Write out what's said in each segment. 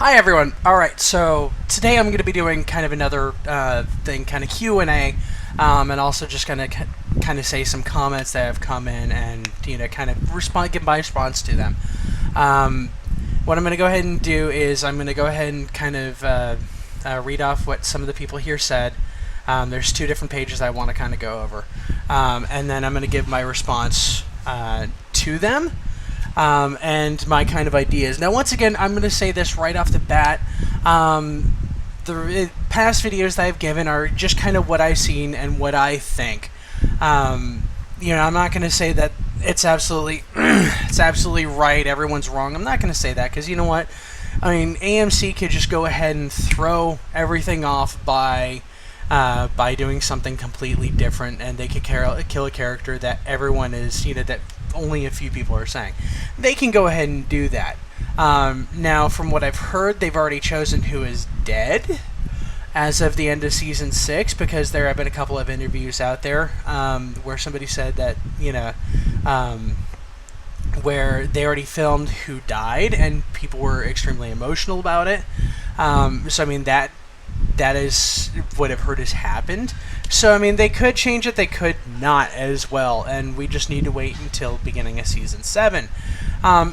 Hi everyone. All right, so today I'm going to be doing kind of another thing, kind of Q&A, and also just going to kind of say some comments that have come in, and kind of give my response to them. What I'm going to go ahead and do is I'm going to go ahead and kind of read off what some of the people here said. There's two different pages I want to kind of go over, and then I'm going to give my response to them. And my kind of ideas. Now, once again, I'm going to say this right off the bat. The past videos that I've given are just kind of what I've seen and what I think. I'm not going to say that it's absolutely right, everyone's wrong. I'm not going to say that because you know what? I mean, AMC could just go ahead and throw everything off by doing something completely different, and they could kill a character that everyone is, that only a few people are saying. They can go ahead and do that. Now, from what I've heard, they've already chosen who is dead as of the end of Season 6, because there have been a couple of interviews out there where somebody said that, where they already filmed who died, and people were extremely emotional about it. So, I mean, that is what I've heard has happened. So, I mean, they could change it, they could not as well, and we just need to wait until beginning of Season 7.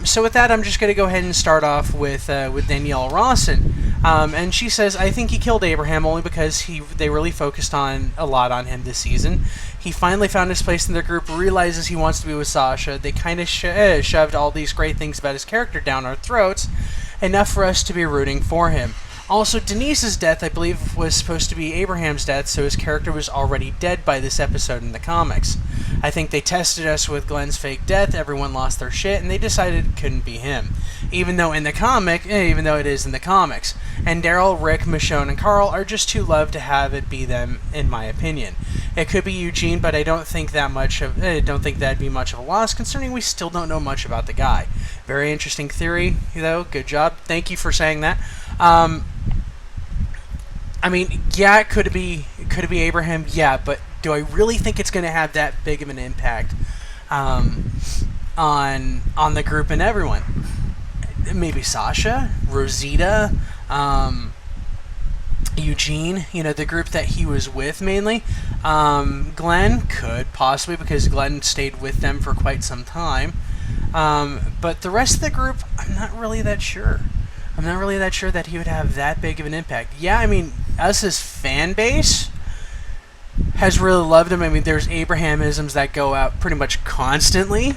So with that, I'm just going to go ahead and start off with Danielle Rawson. And she says, I think he killed Abraham only because they really focused a lot on him this season. He finally found his place in their group, realizes he wants to be with Sasha. They kind of shoved all these great things about his character down our throats, enough for us to be rooting for him. Also, Denise's death, I believe, was supposed to be Abraham's death, so his character was already dead by this episode in the comics. I think they tested us with Glenn's fake death, everyone lost their shit, and they decided it couldn't be him. Even though it is in the comics. And Daryl, Rick, Michonne, and Carl are just too loved to have it be them, in my opinion. It could be Eugene, but I don't think that'd be much of a loss, considering we still don't know much about the guy. Very interesting theory, though. Good job. Thank you for saying that. I mean, yeah, it could be Abraham, yeah, but do I really think it's going to have that big of an impact on the group and everyone? Maybe Sasha, Rosita, Eugene, the group that he was with mainly. Glenn could possibly, because Glenn stayed with them for quite some time. But the rest of the group, I'm not really that sure. I'm not really that sure that he would have that big of an impact. Yeah, I mean, us as fan base has really loved him. I mean, there's Abrahamisms that go out pretty much constantly.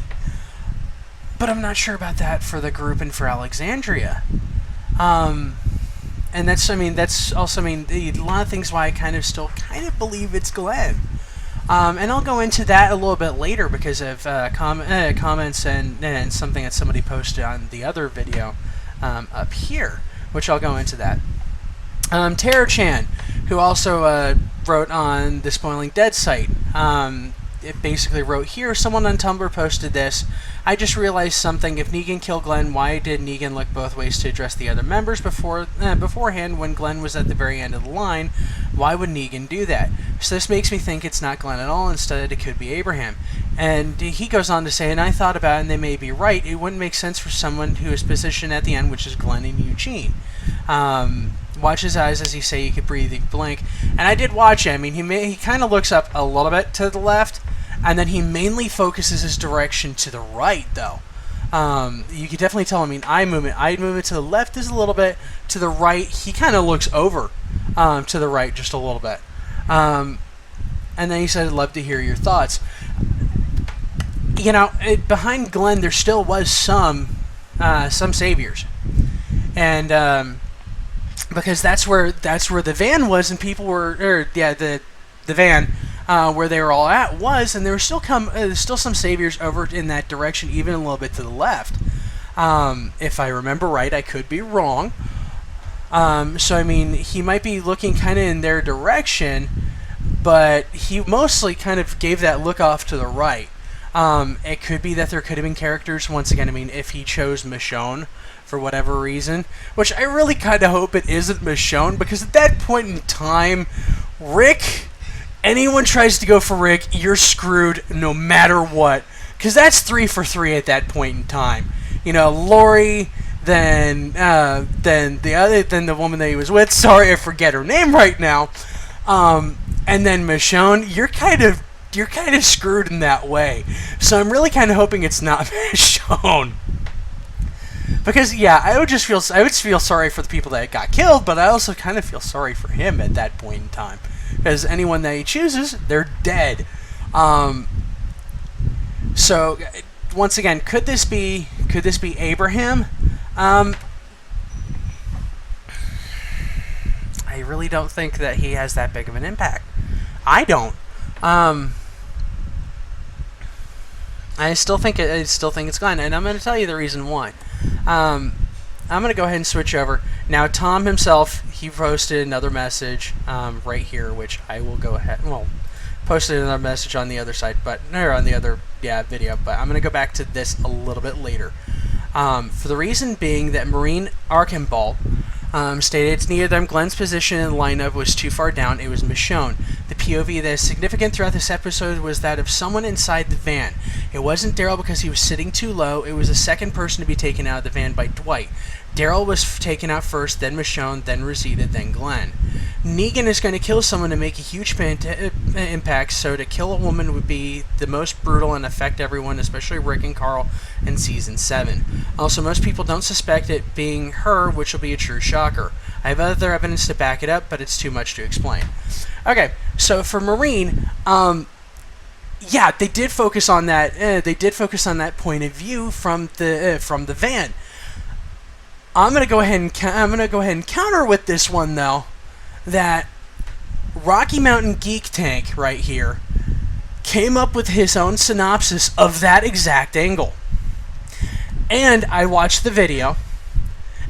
But I'm not sure about that for the group and for Alexandria. And that's also, a lot of things why I still believe it's Glenn. And I'll go into that a little bit later because of comments and something that somebody posted on the other video up here, which I'll go into that. Tara Chan, who also wrote on the Spoiling Dead site, it basically wrote here, someone on Tumblr posted this, I just realized something, if Negan killed Glenn, why did Negan look both ways to address the other members beforehand when Glenn was at the very end of the line? Why would Negan do that? So this makes me think it's not Glenn at all, instead it could be Abraham. And he goes on to say, and I thought about it, and they may be right, it wouldn't make sense for someone who is positioned at the end, which is Glenn and Eugene. Watch his eyes as he say he could breathe, he blink. And I did watch it. I mean, he kind of looks up a little bit to the left, and then he mainly focuses his direction to the right, though. You can definitely tell, I mean, eye movement to the left is a little bit, to the right, he kind of looks over to the right just a little bit. And then he said, I'd love to hear your thoughts. Behind Glenn, there still was some saviors. And, because that's where the van was, and people were, the van where they were all at was, and there were still some saviors over in that direction, even a little bit to the left. If I remember right, I could be wrong. So I mean, he might be looking kind of in their direction, but he mostly kind of gave that look off to the right. It could be that there could have been characters, once again, I mean, if he chose Michonne for whatever reason, which I really kind of hope it isn't Michonne, because at that point in time, Rick, anyone tries to go for Rick, you're screwed no matter what, because that's 3 for 3 at that point in time. Lori, than the woman that he was with. Sorry, I forget her name right now. And then Michonne, you're kind of screwed in that way. So I'm really kind of hoping it's not Michonne. Because yeah, I would feel sorry for the people that got killed, but I also kind of feel sorry for him at that point in time, because anyone that he chooses, they're dead. So once again, could this be Abraham? I really don't think that he has that big of an impact. I don't. I still think it's Glenn, and I'm going to tell you the reason why. I'm going to go ahead and switch over. Now, Tom himself, he posted another message right here, which I will go ahead, posted another message on the other side, or on the other video, but I'm going to go back to this a little bit later. For the reason being that Marine Archambault stated it's neither them. Glenn's position in the lineup was too far down. It was Michonne. The POV that is significant throughout this episode was that of someone inside the van. It wasn't Daryl because he was sitting too low. It was the second person to be taken out of the van by Dwight. Daryl was taken out first, then Michonne, then Rosita, then Glenn. Negan is going to kill someone to make a huge impact, so to kill a woman would be the most brutal and affect everyone, especially Rick and Carl in Season 7. Also, most people don't suspect it being her, which will be a true shocker. I have other evidence to back it up, but it's too much to explain. Okay, so for Marine, yeah, they did focus on that. They did focus on that point of view from the van. I'm gonna go ahead and counter with this one though, that Rocky Mountain Geek Tank right here came up with his own synopsis of that exact angle. And I watched the video,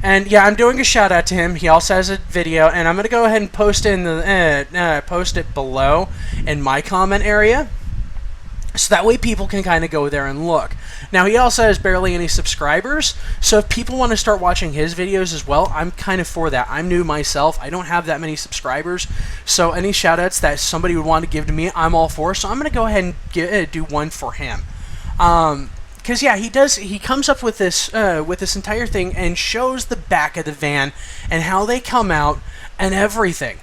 and yeah, I'm doing a shout out to him. He also has a video, and I'm gonna go ahead and post it in the post it below in my comment area, so that way people can kind of go there and look. Now, he also has barely any subscribers, so if people want to start watching his videos as well, I'm kind of for that. I'm new myself. I don't have that many subscribers, so any shout-outs that somebody would want to give to me, I'm all for. So I'm going to go ahead and do one for him. Because, yeah, he comes up with this entire thing and shows the back of the van and how they come out and everything.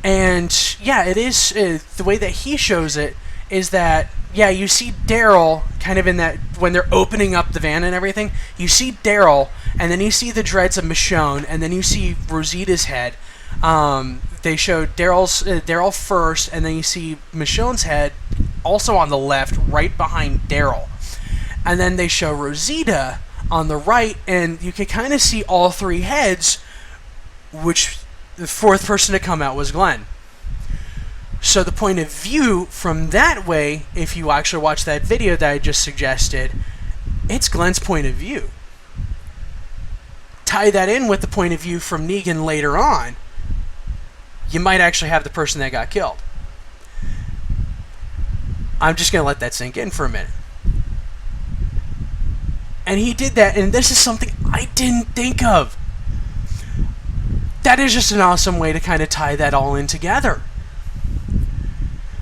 And, yeah, it is, the way that he shows it is that, yeah, you see Daryl kind of in that, when they're opening up the van and everything, you see Daryl, and then you see the dreads of Michonne, and then you see Rosita's head. They show Daryl first, and then you see Michonne's head also on the left, right behind Daryl. And then they show Rosita on the right, and you can kind of see all three heads, which the fourth person to come out was Glenn. So the point of view from that way, if you actually watch that video that I just suggested, it's Glenn's point of view. Tie that in with the point of view from Negan later on, you might actually have the person that got killed. I'm just going to let that sink in for a minute. And he did that, and this is something I didn't think of. That is just an awesome way to kind of tie that all in together.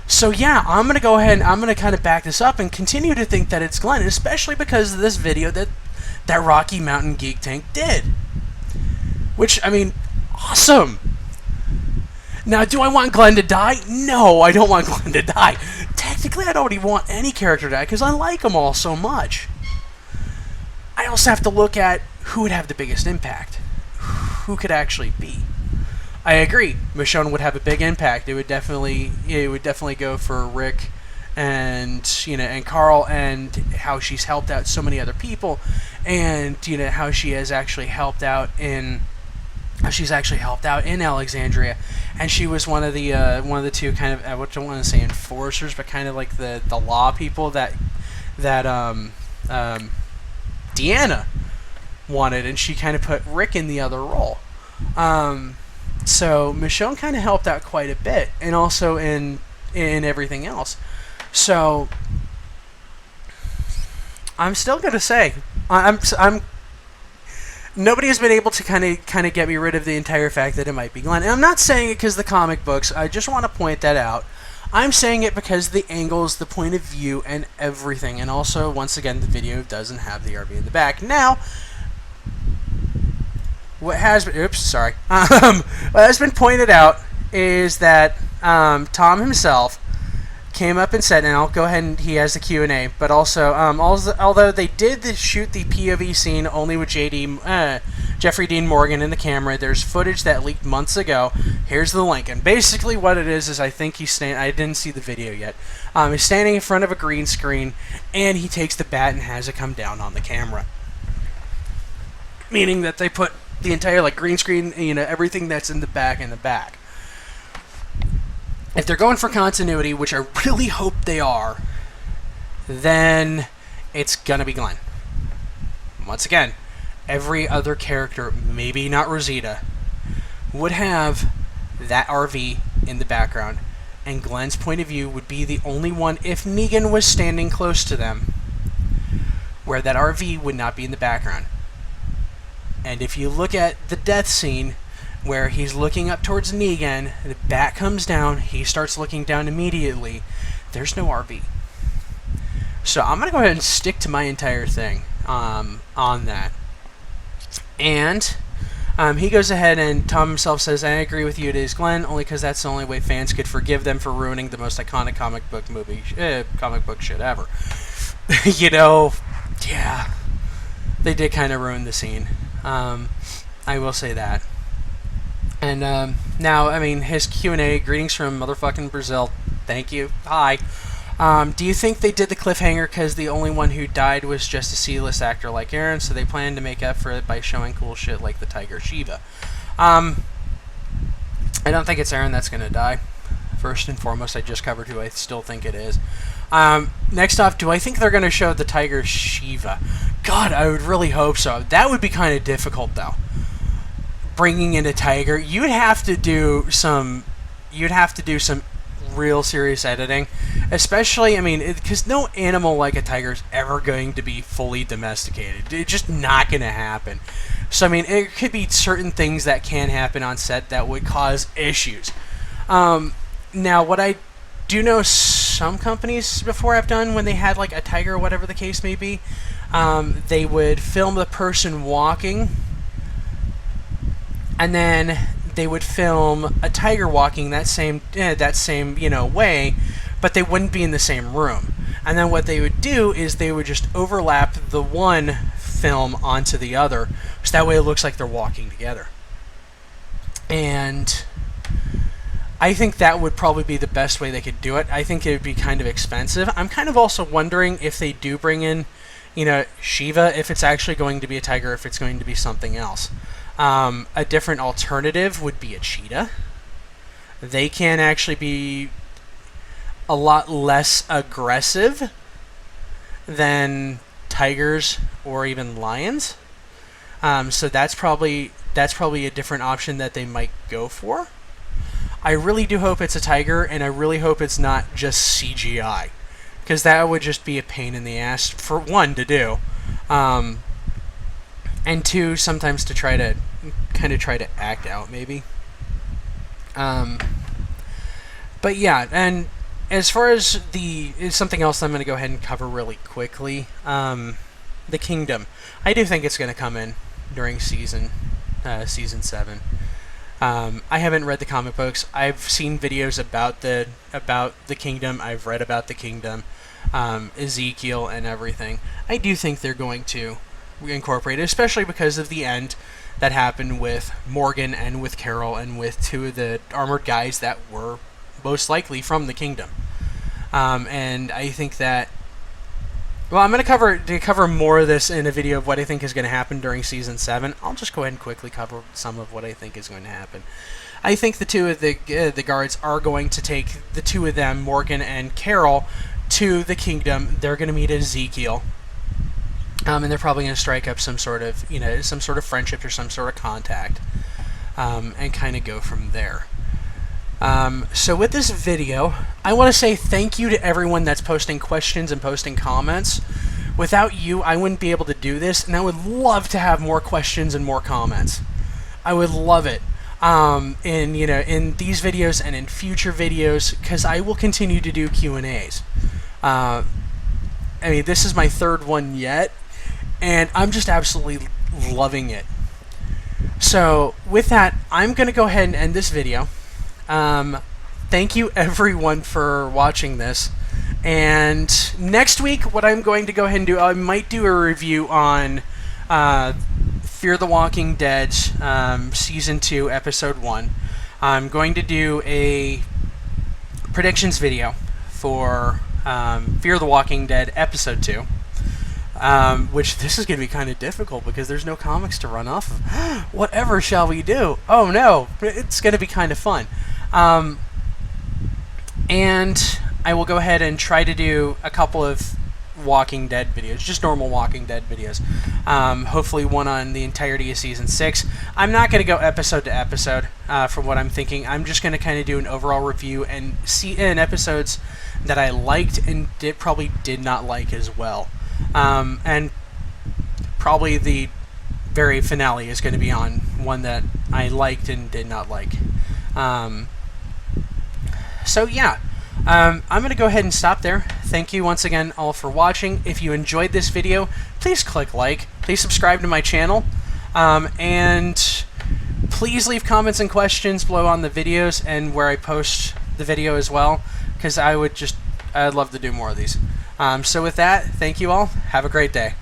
So yeah, I'm going to go ahead and I'm going to kind of back this up and continue to think that it's Glenn, especially because of this video that Rocky Mountain Geek Tank did. Which, I mean, awesome. Now, do I want Glenn to die? No, I don't want Glenn to die. Technically, I don't even want any character to die because I like them all so much. I also have to look at who would have the biggest impact. Who could actually be. I agree. Michonne would have a big impact. It would definitely go for Rick and Carl, and how she's helped out so many other people, and how she has actually helped out in Alexandria, and she was one of the two kind of, I don't want to say enforcers, but kind of like the law people that Deanna wanted, and she kind of put Rick in the other role. So Michonne kind of helped out quite a bit, and also in everything else. So I'm still gonna say I'm nobody has been able to kind of get me rid of the entire fact that it might be Glenn. And I'm not saying it because the comic books. I just want to point that out. I'm saying it because the angles, the point of view, and everything. And also, once again, the video doesn't have the RV in the back. Now, what has been, oops, sorry. What has been pointed out is that Tom himself came up and said, and I'll go ahead and he has the Q&A, but also, although they did shoot the POV scene only with Jeffrey Dean Morgan in the camera, there's footage that leaked months ago. Here's the link. And basically what it is I think he's standing, I didn't see the video yet, he's standing in front of a green screen, and he takes the bat and has it come down on the camera. Meaning that they put the entire green screen, everything that's in the back. If they're going for continuity, which I really hope they are, then it's gonna be Glenn. Once again, every other character, maybe not Rosita, would have that RV in the background, and Glenn's point of view would be the only one, if Negan was standing close to them, where that RV would not be in the background. And if you look at the death scene, where he's looking up towards Negan, the bat comes down, he starts looking down immediately, there's no RV. So I'm going to go ahead and stick to my entire thing on that. And he goes ahead and Tom himself says, I agree with you, it is Glenn, only because that's the only way fans could forgive them for ruining the most iconic comic book shit ever. Yeah, they did kind of ruin the scene. I will say that. And now, his Q&A, greetings from motherfucking Brazil. Thank you. Hi. Do you think they did the cliffhanger because the only one who died was just a C-list actor like Aaron, so they planned to make up for it by showing cool shit like the Tiger Shiva? I don't think it's Aaron that's going to die. First and foremost, I just covered who I still think it is. Next off, do I think they're going to show the Tiger Shiva? God, I would really hope so. That would be kind of difficult, though. Bringing in a tiger, you'd have to do some real serious editing, especially, because no animal like a tiger is ever going to be fully domesticated. It's just not going to happen. So, it could be certain things that can happen on set that would cause issues. Now, what I do know some companies before have done when they had, a tiger or whatever the case may be, they would film the person walking, and then they would film a tiger walking that same way, but they wouldn't be in the same room. And then what they would do is they would just overlap the one film onto the other, so that way it looks like they're walking together. And I think that would probably be the best way they could do it. I think it would be kind of expensive. I'm kind of also wondering if they do bring in, Shiva, if it's actually going to be a tiger, if it's going to be something else. A different alternative would be a cheetah. They can actually be a lot less aggressive than tigers or even lions. So that's probably a different option that they might go for. I really do hope it's a tiger, and I really hope it's not just CGI, because that would just be a pain in the ass, for one, to do, and two, sometimes to try to act out, maybe. But yeah, and as far as something else I'm going to go ahead and cover really quickly, the Kingdom. I do think it's going to come in during season 7. I haven't read the comic books. I've seen videos about the Kingdom. I've read about the Kingdom, Ezekiel and everything. I do think they're going to incorporate it, especially because of the end that happened with Morgan and with Carol and with two of the armored guys that were most likely from the Kingdom. And I think that, well, I'm going to cover more of this in a video of what I think is going to happen during Season 7. I'll just go ahead and quickly cover some of what I think is going to happen. I think the two of the guards are going to take the two of them, Morgan and Carol, to the Kingdom. They're going to meet Ezekiel. And they're probably going to strike up some sort of friendship or some sort of contact, and kind of go from there. So with this video, I want to say thank you to everyone that's posting questions and posting comments. Without you, I wouldn't be able to do this, and I would love to have more questions and more comments. I would love it. In these videos and in future videos, because I will continue to do Q&As. This is my third one yet, and I'm just absolutely loving it. So with that, I'm going to go ahead and end this video. Thank you everyone for watching this. And next week, what I'm going to go ahead and do, I might do a review on Fear the Walking Dead Season 2, Episode 1. I'm going to do a predictions video for Fear the Walking Dead Episode 2. Which this is going to be kind of difficult because there's no comics to run off of. Whatever shall we do? Oh no, it's going to be kind of fun. And I will go ahead and try to do a couple of Walking Dead videos, just normal Walking Dead videos. Hopefully one on the entirety of Season 6. I'm not going to go episode to episode from what I'm thinking. I'm just going to kind of do an overall review and see in episodes that I liked and probably did not like as well. And probably the very finale is going to be on one that I liked and did not like. So yeah, I'm going to go ahead and stop there. Thank you once again all for watching. If you enjoyed this video, please click like, please subscribe to my channel, and please leave comments and questions below on the videos and where I post the video as well, because I'd love to do more of these. So with that, thank you all. Have a great day.